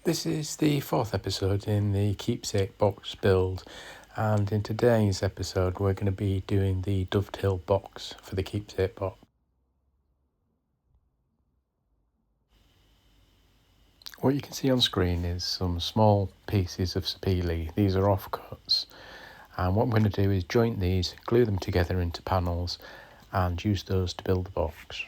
This is the fourth episode in the Keepsake box build, and in today's episode we're going to be doing the dovetail box for the Keepsake box. What you can see on screen is some small pieces of sapele. These are offcuts, and what I'm going to do is joint these, glue them together into panels and use those to build the box.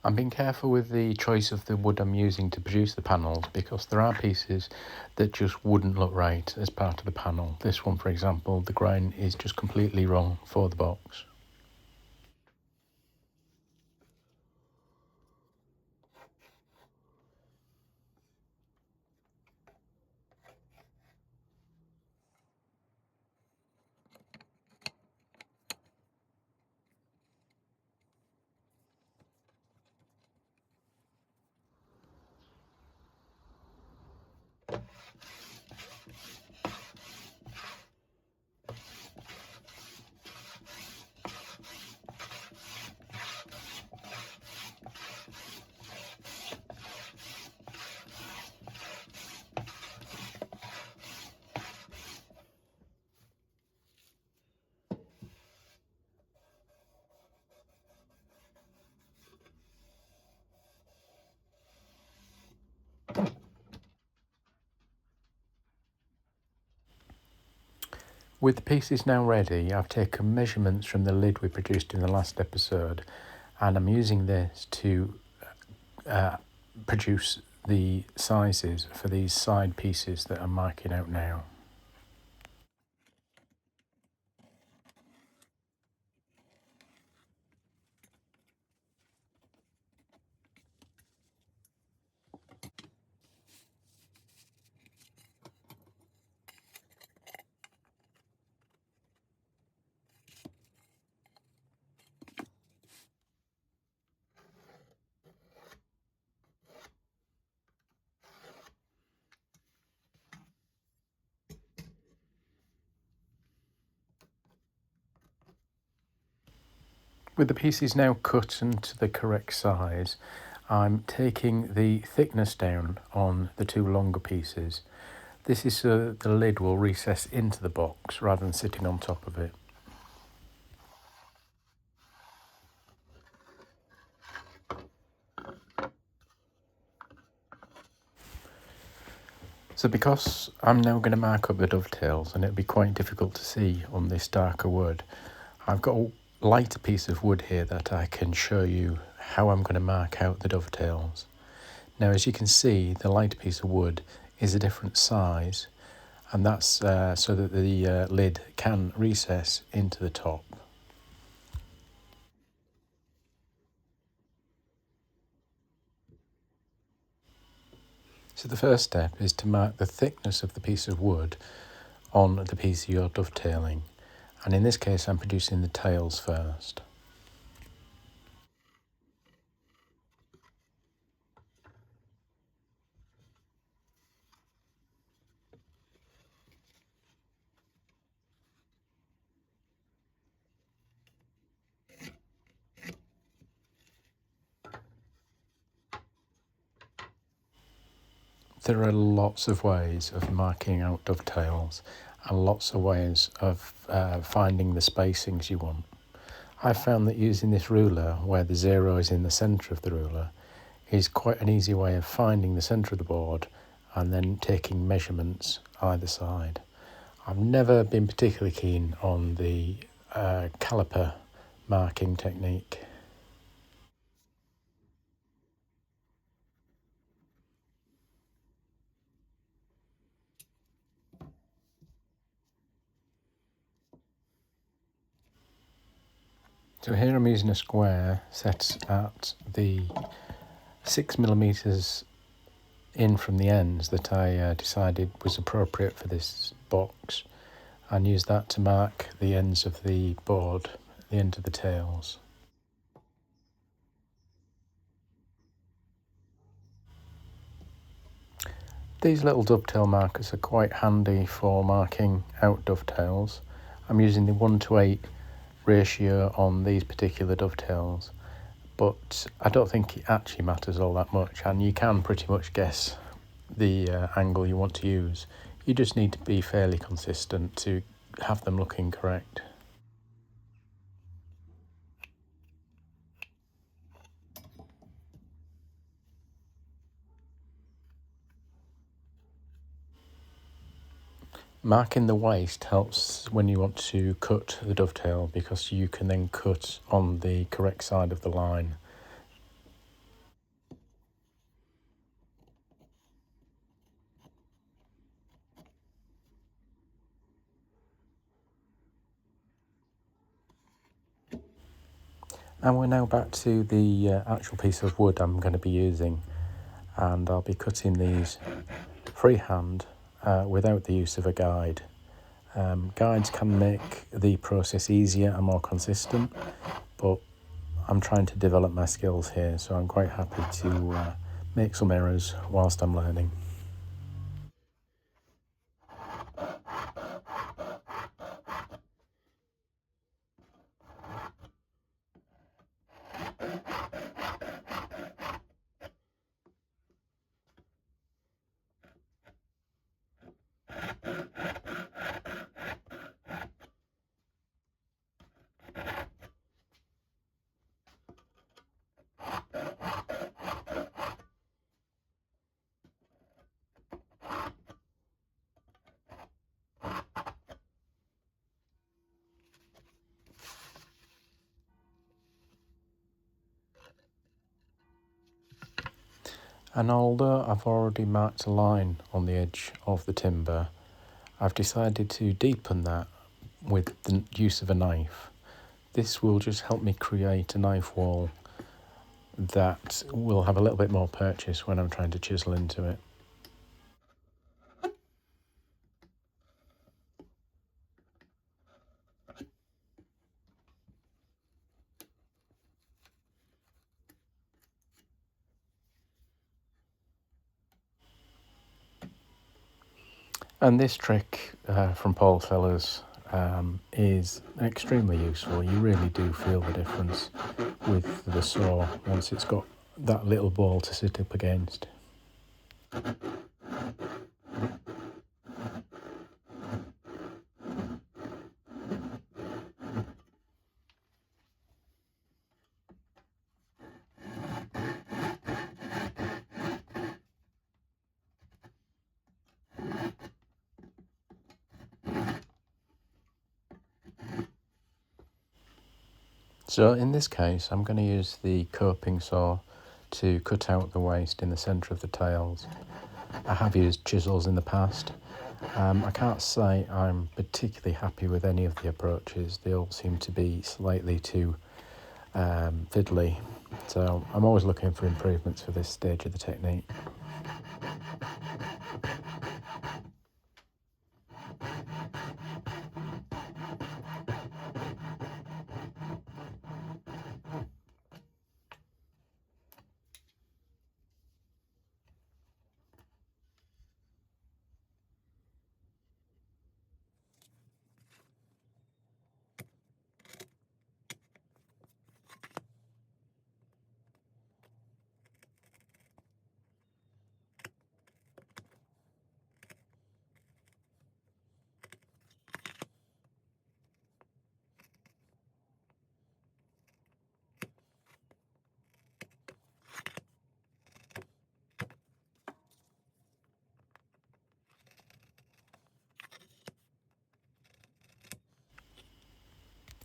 I'm being careful with the choice of the wood I'm using to produce the panels because there are pieces that just wouldn't look right as part of the panel. This one, for example, the grain is just completely wrong for the box. With the pieces now ready, I've taken measurements from the lid we produced in the last episode, and I'm using this to produce the sizes for these side pieces that I'm marking out now. With the pieces now cut into the correct size, I'm taking the thickness down on the two longer pieces. This is so the lid will recess into the box rather than sitting on top of it. So because I'm now going to mark up the dovetails and it'll be quite difficult to see on this darker wood, I've got a lighter piece of wood here that I can show you how I'm going to mark out the dovetails. Now, as you can see, the lighter piece of wood is a different size, and that's so that the lid can recess into the top. So the first step is to mark the thickness of the piece of wood on the piece you're dovetailing, and in this case I'm producing the tails first. There are lots of ways of marking out dovetails and lots of ways of finding the spacings you want. I've found that using this ruler, where the zero is in the centre of the ruler, is quite an easy way of finding the centre of the board and then taking measurements either side. I've never been particularly keen on the caliper marking technique. So here I'm using a square set at the 6mm in from the ends that I decided was appropriate for this box, and use that to mark the ends of the board, the end of the tails. These little dovetail markers are quite handy for marking out dovetails. I'm using the 1:8 ratio on these particular dovetails, but I don't think it actually matters all that much, and you can pretty much guess the angle you want to use. You just need to be fairly consistent to have them looking correct. Marking the waist helps when you want to cut the dovetail, because you can then cut on the correct side of the line. And we're now back to the actual piece of wood I'm going to be using, and I'll be cutting these freehand without the use of a guide. Guides can make the process easier and more consistent, but I'm trying to develop my skills here, so I'm quite happy to make some errors whilst I'm learning. And although I've already marked a line on the edge of the timber, I've decided to deepen that with the use of a knife. This will just help me create a knife wall that will have a little bit more purchase when I'm trying to chisel into it. And this trick from Paul Sellers is extremely useful. You really do feel the difference with the saw once it's got that little ball to sit up against. So in this case, I'm going to use the coping saw to cut out the waste in the centre of the tails. I have used chisels in the past. I can't say I'm particularly happy with any of the approaches. They all seem to be slightly too fiddly. So I'm always looking for improvements for this stage of the technique.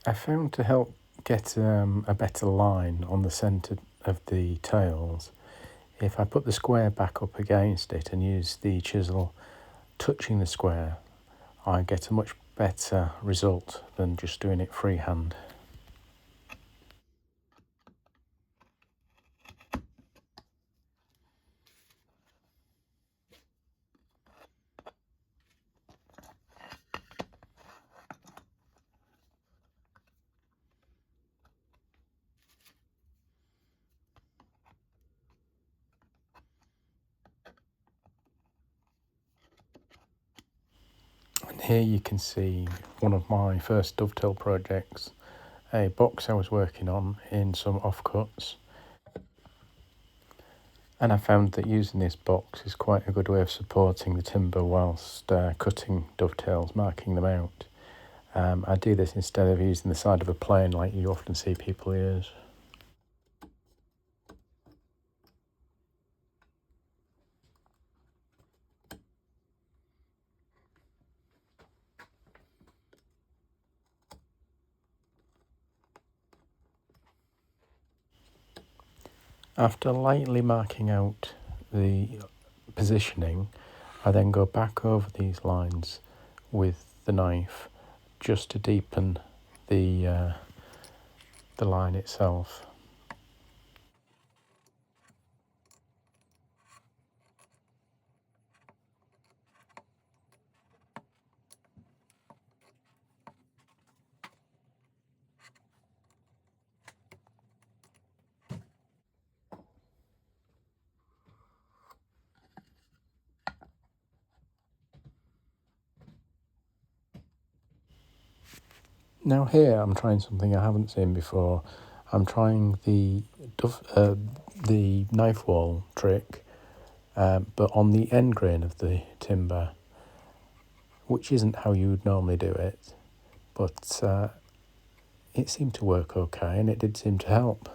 I found to help get a better line on the centre of the tails, if I put the square back up against it and use the chisel touching the square, I get a much better result than just doing it freehand. And here you can see one of my first dovetail projects, a box I was working on in some offcuts. And I found that using this box is quite a good way of supporting the timber whilst cutting dovetails, marking them out. I do this instead of using the side of a plane like you often see people use. After lightly marking out the positioning, I then go back over these lines with the knife just to deepen the line itself. Now here I'm trying something I haven't seen before. I'm trying the knife wall trick, but on the end grain of the timber, which isn't how you would normally do it, but it seemed to work okay, and it did seem to help.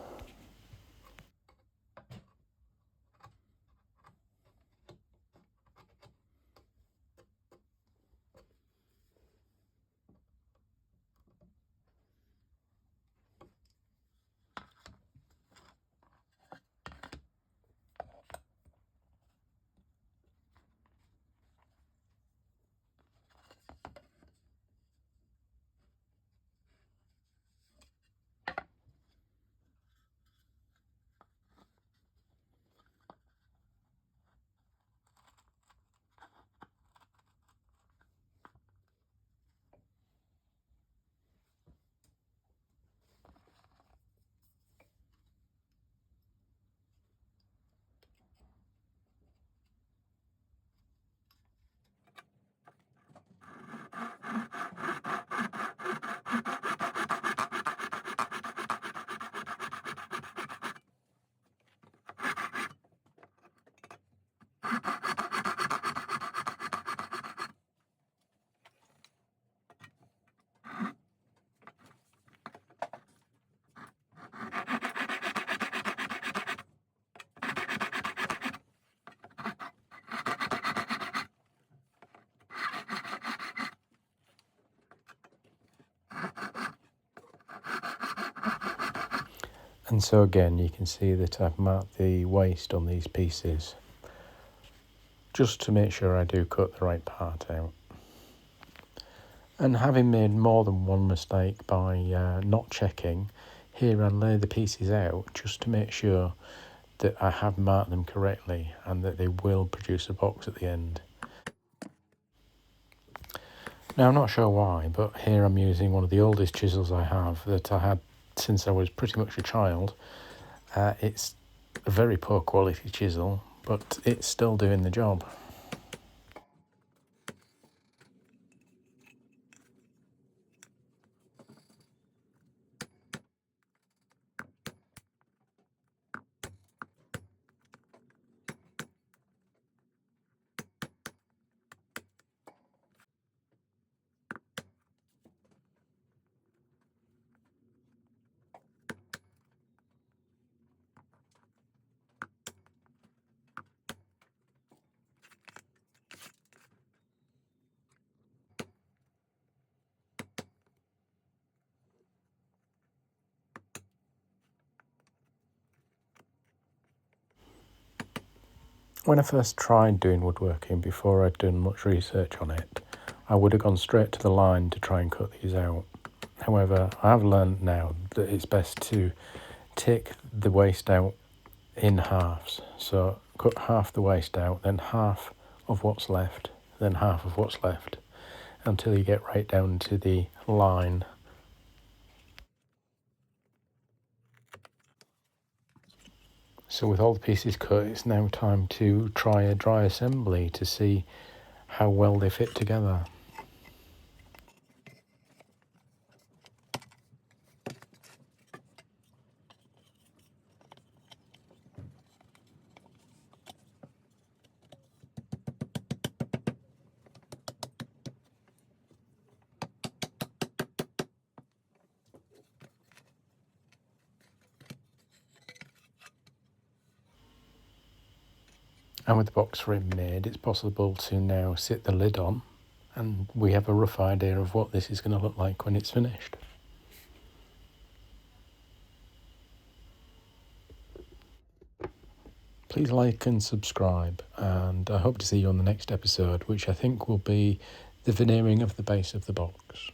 And so again, you can see that I've marked the waist on these pieces, just to make sure I do cut the right part out. And having made more than one mistake by not checking, here I lay the pieces out just to make sure that I have marked them correctly and that they will produce a box at the end. Now I'm not sure why, but here I'm using one of the oldest chisels I have that I had since I was pretty much a child. It's a very poor quality chisel, but it's still doing the job. When I first tried doing woodworking, before I'd done much research on it, I would have gone straight to the line to try and cut these out. However, I have learned now that it's best to take the waste out in halves. So cut half the waste out, then half of what's left, then half of what's left, until you get right down to the line. So with all the pieces cut, it's now time to try a dry assembly to see how well they fit together. And with the box frame made, it's possible to now sit the lid on, and we have a rough idea of what this is going to look like when it's finished. Please like and subscribe, and I hope to see you on the next episode, which I think will be the veneering of the base of the box.